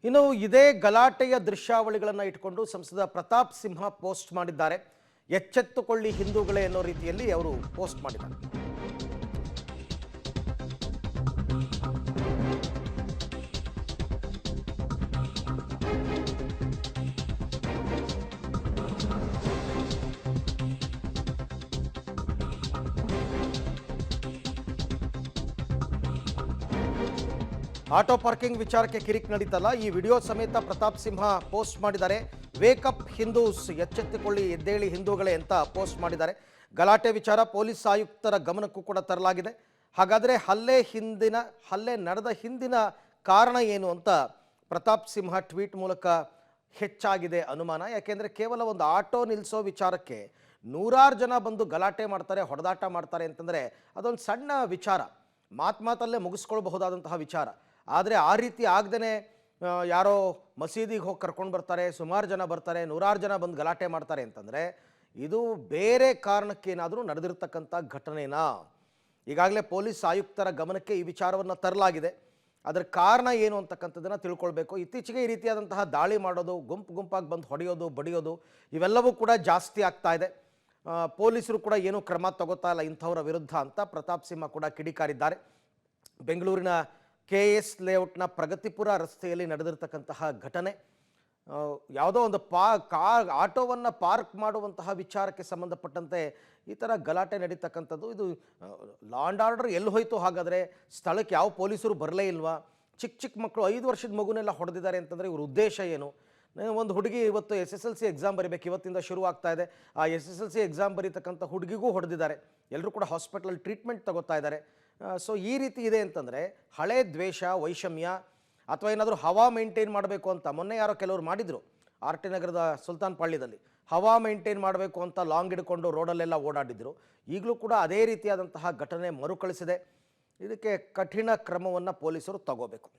ಇನ್ನು ಇದೇ ಗಲಾಟೆಯ ದೃಶ್ಯಾವಳಿಗಳನ್ನು ಇಟ್ಕೊಂಡು ಸಂಸದ ಪ್ರತಾಪ್ ಸಿಂಹ ಪೋಸ್ಟ್ ಮಾಡಿದ್ದಾರೆ. ಎಚ್ಚೆತ್ತುಕೊಳ್ಳಿ ಹಿಂದೂಗಳೇ ಅನ್ನೋ ರೀತಿಯಲ್ಲಿ ಅವರು ಪೋಸ್ಟ್ ಮಾಡಿದ್ದಾರೆ. ಆಟೋ ಪಾರ್ಕಿಂಗ್ ವಿಚಾರಕ್ಕೆ ಕಿರಿಕ್ ನಡೀತಲ್ಲ, ಈ ವಿಡಿಯೋ ಸಮೇತ ಪ್ರತಾಪ್ ಸಿಂಹ ಪೋಸ್ಟ್ ಮಾಡಿದ್ದಾರೆ. ವೇಕಪ್ ಹಿಂದೂಸ್, ಎಚ್ಚೆತ್ತುಕೊಳ್ಳಿ ಎದ್ದೇಳಿ ಹಿಂದೂಗಳೇ ಅಂತ ಪೋಸ್ಟ್ ಮಾಡಿದ್ದಾರೆ. ಗಲಾಟೆ ವಿಚಾರ ಪೊಲೀಸ್ ಆಯುಕ್ತರ ಗಮನಕ್ಕೂ ಕೂಡ ತರಲಾಗಿದೆ. ಹಾಗಾದರೆ ಹಲ್ಲೆ ನಡೆದ ಹಿಂದಿನ ಕಾರಣ ಏನು ಅಂತ ಪ್ರತಾಪ್ ಸಿಂಹ ಟ್ವೀಟ್ ಮೂಲಕ ಹೆಚ್ಚಾಗಿದೆ ಅನುಮಾನ. ಯಾಕೆಂದರೆ ಕೇವಲ ಒಂದು ಆಟೋ ನಿಲ್ಲಿಸೋ ವಿಚಾರಕ್ಕೆ ನೂರಾರು ಜನ ಬಂದು ಗಲಾಟೆ ಮಾಡ್ತಾರೆ, ಹೊಡೆದಾಟ ಮಾಡ್ತಾರೆ ಅಂತಂದರೆ ಅದೊಂದು ಸಣ್ಣ ವಿಚಾರ, ಮಾತಲ್ಲೇ ಮುಗಿಸ್ಕೊಳ್ಬಹುದಾದಂತಹ ವಿಚಾರ. ಆದರೆ ಆ ರೀತಿ ಆಗದೇ ಯಾರೋ ಮಸೀದಿಗೆ ಹೋಗಿ ಕರ್ಕೊಂಡು ಬರ್ತಾರೆ, ಸುಮಾರು ಜನ ಬರ್ತಾರೆ, ನೂರಾರು ಜನ ಬಂದು ಗಲಾಟೆ ಮಾಡ್ತಾರೆ ಅಂತಂದರೆ ಇದು ಬೇರೆ ಕಾರಣಕ್ಕೇನಾದರೂ ನಡೆದಿರ್ತಕ್ಕಂಥ ಘಟನೆನಾ? ಈಗಾಗಲೇ ಪೊಲೀಸ್ ಆಯುಕ್ತರ ಗಮನಕ್ಕೆ ಈ ವಿಚಾರವನ್ನು ತರಲಾಗಿದೆ. ಅದರ ಕಾರಣ ಏನು ಅಂತಕ್ಕಂಥದ್ದನ್ನು ತಿಳ್ಕೊಳ್ಬೇಕು. ಇತ್ತೀಚೆಗೆ ಈ ರೀತಿಯಾದಂತಹ ದಾಳಿ ಮಾಡೋದು, ಗುಂಪಾಗಿ ಬಂದು ಹೊಡೆಯೋದು, ಬಡಿಯೋದು ಇವೆಲ್ಲವೂ ಕೂಡ ಜಾಸ್ತಿ ಆಗ್ತಾ ಇದೆ. ಪೊಲೀಸರು ಕೂಡ ಏನೂ ಕ್ರಮ ತಗೋತಾ ಇಲ್ಲ ಇಂಥವರ ವಿರುದ್ಧ ಅಂತ ಪ್ರತಾಪ್ ಸಿಂಹ ಕೂಡ ಕಿಡಿಕಾರಿದ್ದಾರೆ. ಬೆಂಗಳೂರಿನ KS ಲೇಔಟ್ನ ಪ್ರಗತಿಪುರ ರಸ್ತೆಯಲ್ಲಿ ನಡೆದಿರ್ತಕ್ಕಂತಹ ಘಟನೆ, ಯಾವುದೋ ಒಂದು ಆಟೋವನ್ನು ಪಾರ್ಕ್ ಮಾಡುವಂತಹ ವಿಚಾರಕ್ಕೆ ಸಂಬಂಧಪಟ್ಟಂತೆ ಈ ಥರ ಗಲಾಟೆ ನಡೀತಕ್ಕಂಥದ್ದು. ಇದು ಲಾ ಆ್ಯಂಡ್ ಆರ್ಡರ್ ಎಲ್ಲಿ ಹೋಯಿತು? ಹಾಗಾದರೆ ಸ್ಥಳಕ್ಕೆ ಯಾವ ಪೊಲೀಸರು ಬರಲೇ ಇಲ್ವಾ? ಚಿಕ್ಕ ಮಕ್ಕಳು 5 ವರ್ಷದ ಮಗುನೆಲ್ಲ ಹೊಡೆದಿದ್ದಾರೆ ಅಂತಂದರೆ ಇವ್ರ ಉದ್ದೇಶ ಏನು? ಒಂದು ಹುಡುಗಿ ಇವತ್ತು SSLC ಎಕ್ಸಾಮ್ ಬರೀಬೇಕು, ಇವತ್ತಿಂದ ಶುರು ಆಗ್ತಾ ಇದೆ. ಆ SSLC ಎಕ್ಸಾಮ್ ಬರೀತಕ್ಕಂಥ ಹುಡುಗಿಗೂ ಹೊಡೆದಿದ್ದಾರೆ. ಎಲ್ಲರೂ ಕೂಡ ಹಾಸ್ಪಿಟಲಲ್ಲಿ ಟ್ರೀಟ್ಮೆಂಟ್ ತಗೋತಾ ಇದ್ದಾರೆ. ಸೊ ಈ ರೀತಿ ಇದೆ ಅಂತಂದರೆ ಹಳೆ ದ್ವೇಷ, ವೈಷಮ್ಯ, ಅಥವಾ ಏನಾದರೂ ಹವಾ ಮೇಂಟೈನ್ ಮಾಡಬೇಕು ಅಂತ ಮೊನ್ನೆ ಯಾರೋ ಕೆಲವರು ಮಾಡಿದರು. RT ನಗರದ ಸುಲ್ತಾನ್ ಪಾಳ್ಯದಲ್ಲಿ ಹವಾ ಮೇಂಟೈನ್ ಮಾಡಬೇಕು ಅಂತ ಲಾಂಗ್ ಹಿಡ್ಕೊಂಡು ರೋಡಲ್ಲೆಲ್ಲ ಓಡಾಡಿದ್ರು. ಈಗಲೂ ಕೂಡ ಅದೇ ರೀತಿಯಾದಂತಹ ಘಟನೆ ಮರುಕಳಿಸಿದೆ. ಇದಕ್ಕೆ ಕಠಿಣ ಕ್ರಮವನ್ನು ಪೊಲೀಸರು ತಗೋಬೇಕು.